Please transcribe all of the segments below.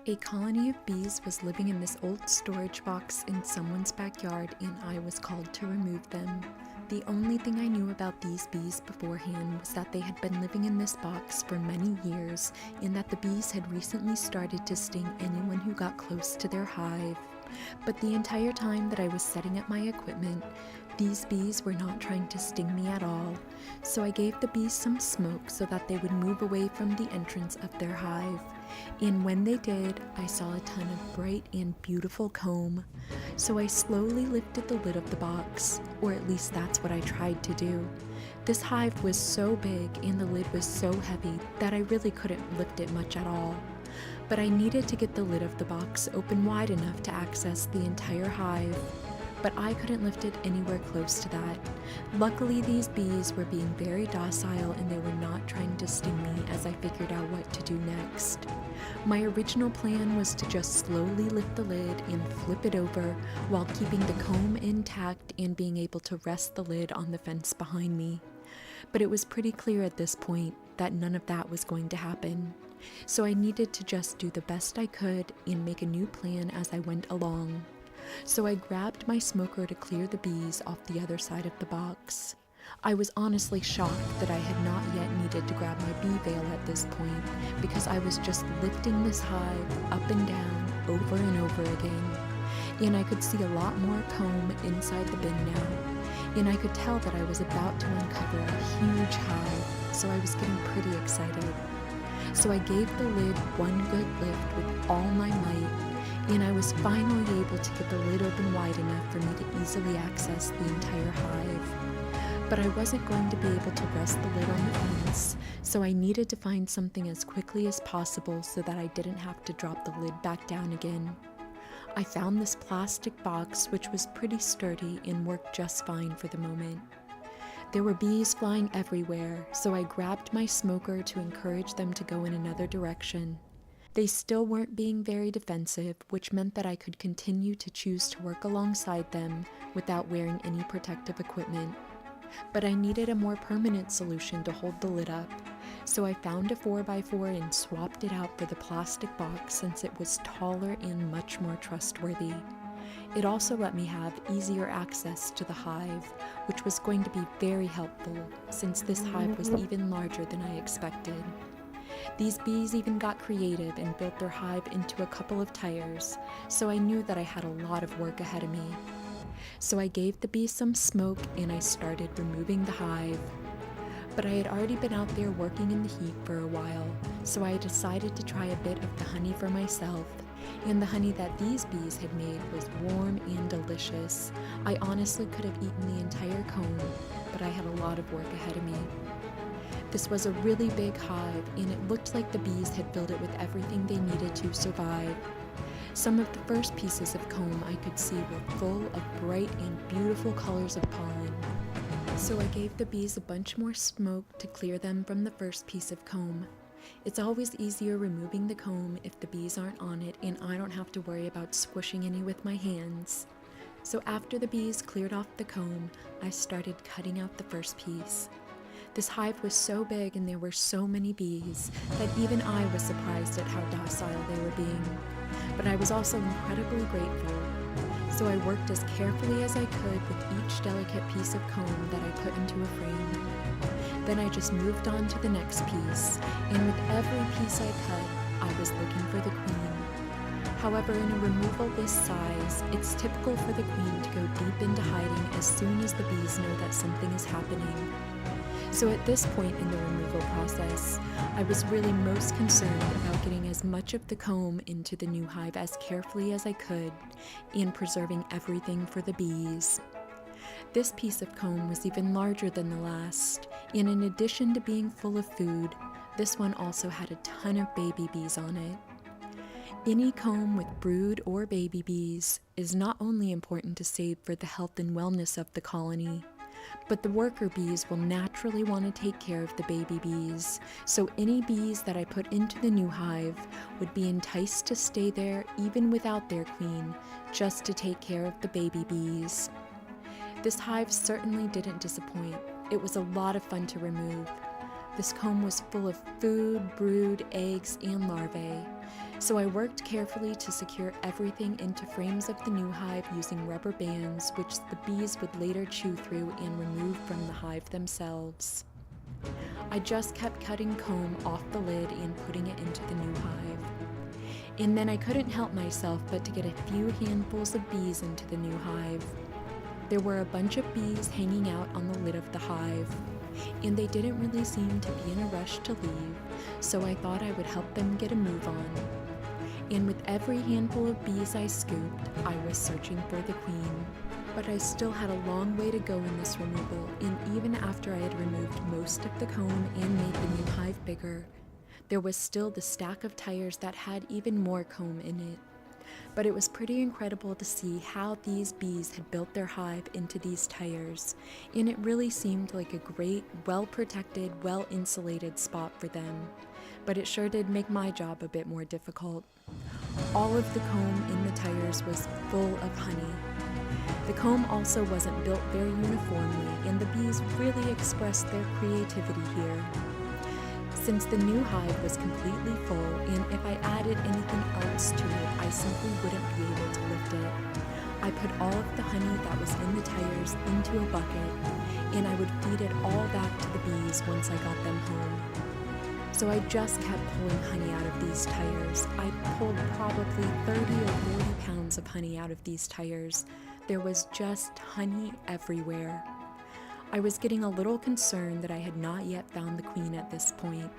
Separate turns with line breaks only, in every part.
A colony of bees was living in this old storage box in someone's backyard, and I was called to remove them. The only thing I knew about these bees beforehand was that they had been living in this box for many years, and that the bees had recently started to sting anyone who got close to their hive. But the entire time that I was setting up my equipment, these bees were not trying to sting me at all, so I gave the bees some smoke so that they would move away from the entrance of their hive. And when they did, I saw a ton of bright and beautiful comb. So I slowly lifted the lid of the box, or at least that's what I tried to do. This hive was so big and the lid was so heavy that I really couldn't lift it much at all. But I needed to get the lid of the box open wide enough to access the entire hive. But I couldn't lift it anywhere close to that. Luckily, these bees were being very docile and they were not trying to sting me as I figured out what to do next. My original plan was to just slowly lift the lid and flip it over while keeping the comb intact and being able to rest the lid on the fence behind me. But it was pretty clear at this point that none of that was going to happen. So I needed to just do the best I could and make a new plan as I went along. So I grabbed my smoker to clear the bees off the other side of the box. I was honestly shocked that I had not yet needed to grab my bee veil at this point, because I was just lifting this hive up and down over and over again. And I could see a lot more comb inside the bin now, and I could tell that I was about to uncover a huge hive, so I was getting pretty excited. So I gave the lid one good lift with all my might, and I was finally able to get the lid open wide enough for me to easily access the entire hive. But I wasn't going to be able to rest the lid on the fence, so I needed to find something as quickly as possible so that I didn't have to drop the lid back down again. I found this plastic box, which was pretty sturdy and worked just fine for the moment. There were bees flying everywhere, so I grabbed my smoker to encourage them to go in another direction. They still weren't being very defensive, which meant that I could continue to choose to work alongside them without wearing any protective equipment. But I needed a more permanent solution to hold the lid up, so I found a 4x4 and swapped it out for the plastic box since it was taller and much more trustworthy. It also let me have easier access to the hive, which was going to be very helpful since this hive was even larger than I expected. These bees even got creative and built their hive into a couple of tires, so I knew that I had a lot of work ahead of me. So I gave the bees some smoke and I started removing the hive. But I had already been out there working in the heat for a while, so I decided to try a bit of the honey for myself, and the honey that these bees had made was warm and delicious. I honestly could have eaten the entire comb, but I had a lot of work ahead of me. This was a really big hive, and it looked like the bees had filled it with everything they needed to survive. Some of the first pieces of comb I could see were full of bright and beautiful colors of pollen. So I gave the bees a bunch more smoke to clear them from the first piece of comb. It's always easier removing the comb if the bees aren't on it and I don't have to worry about squishing any with my hands. So after the bees cleared off the comb, I started cutting out the first piece. This hive was so big and there were so many bees that even I was surprised at how docile they were being. But I was also incredibly grateful. So I worked as carefully as I could with each delicate piece of comb that I put into a frame. Then I just moved on to the next piece, and with every piece I cut, I was looking for the queen. However, in a removal this size, it's typical for the queen to go deep into hiding as soon as the bees know that something is happening. So at this point in the removal process, I was really most concerned about getting as much of the comb into the new hive as carefully as I could and preserving everything for the bees. This piece of comb was even larger than the last, and in addition to being full of food, this one also had a ton of baby bees on it. Any comb with brood or baby bees is not only important to save for the health and wellness of the colony, but the worker bees will naturally want to take care of the baby bees, so any bees that I put into the new hive would be enticed to stay there even without their queen, just to take care of the baby bees. This hive certainly didn't disappoint. It was a lot of fun to remove. This comb was full of food, brood, eggs, and larvae, So I worked carefully to secure everything into frames of the new hive using rubber bands, which the bees would later chew through and remove from the hive themselves. I just kept cutting comb off the lid and putting it into the new hive. And then I couldn't help myself but to get a few handfuls of bees into the new hive. There were a bunch of bees hanging out on the lid of the hive, and they didn't really seem to be in a rush to leave, so I thought I would help them get a move on. And with every handful of bees I scooped, I was searching for the queen. But I still had a long way to go in this removal, and even after I had removed most of the comb and made the new hive bigger, there was still the stack of tires that had even more comb in it. But it was pretty incredible to see how these bees had built their hive into these tires, and it really seemed like a great, well-protected, well-insulated spot for them. But it sure did make my job a bit more difficult. All of the comb in the tires was full of honey. The comb also wasn't built very uniformly, and the bees really expressed their creativity here. Since the new hive was completely full, and if I added anything else to it, I simply wouldn't be able to lift it, I put all of the honey that was in the tires into a bucket, and I would feed it all back to the bees once I got them home. So I just kept pulling honey out of these tires. I pulled probably 30 or 40 pounds of honey out of these tires. There was just honey everywhere. I was getting a little concerned that I had not yet found the queen at this point.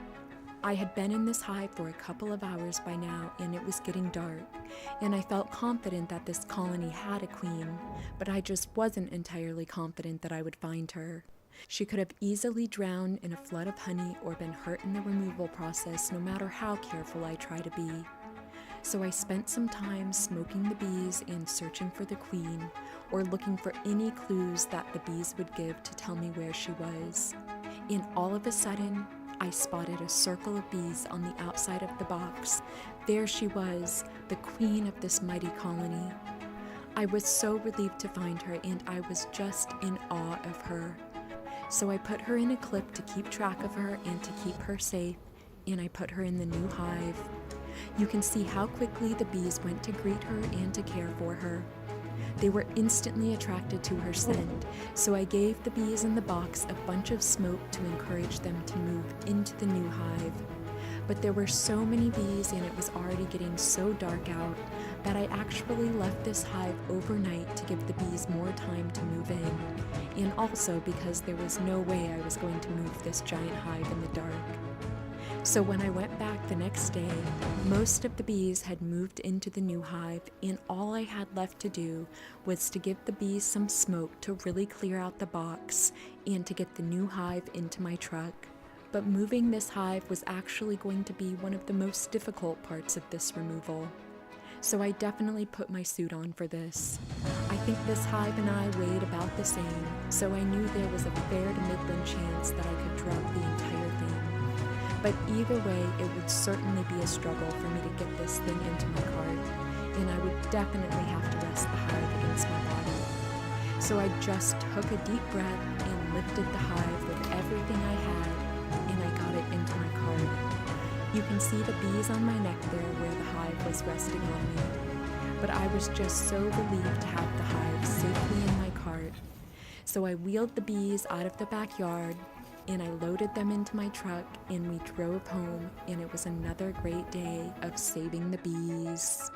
I had been in this hive for a couple of hours by now, and it was getting dark, and I felt confident that this colony had a queen, but I just wasn't entirely confident that I would find her. She could have easily drowned in a flood of honey or been hurt in the removal process, no matter how careful I try to be. So I spent some time smoking the bees and searching for the queen, or looking for any clues that the bees would give to tell me where she was. And all of a sudden, I spotted a circle of bees on the outside of the box. There she was, the queen of this mighty colony. I was so relieved to find her, and I was just in awe of her. So I put her in a clip to keep track of her and to keep her safe, and I put her in the new hive. You can see how quickly the bees went to greet her and to care for her. They were instantly attracted to her scent, so I gave the bees in the box a bunch of smoke to encourage them to move into the new hive. But there were so many bees and it was already getting so dark out that I actually left this hive overnight to give the bees more time to move in, and also because there was no way I was going to move this giant hive in the dark. So when I went back the next day, most of the bees had moved into the new hive, and all I had left to do was to give the bees some smoke to really clear out the box and to get the new hive into my truck. But moving this hive was actually going to be one of the most difficult parts of this removal. So I definitely put my suit on for this. I think this hive and I weighed about the same, so I knew there was a fair to middling chance that I could drop the entire thing. But either way, it would certainly be a struggle for me to get this thing into my cart, and I would definitely have to rest the hive against my body. So I just took a deep breath and lifted the hive with everything I had, and I got it into my cart. You can see the bees on my neck there where the hive was resting on me. But I was just so relieved to have the hive safely in my cart. So I wheeled the bees out of the backyard, and I loaded them into my truck, and we drove home, and it was another great day of saving the bees.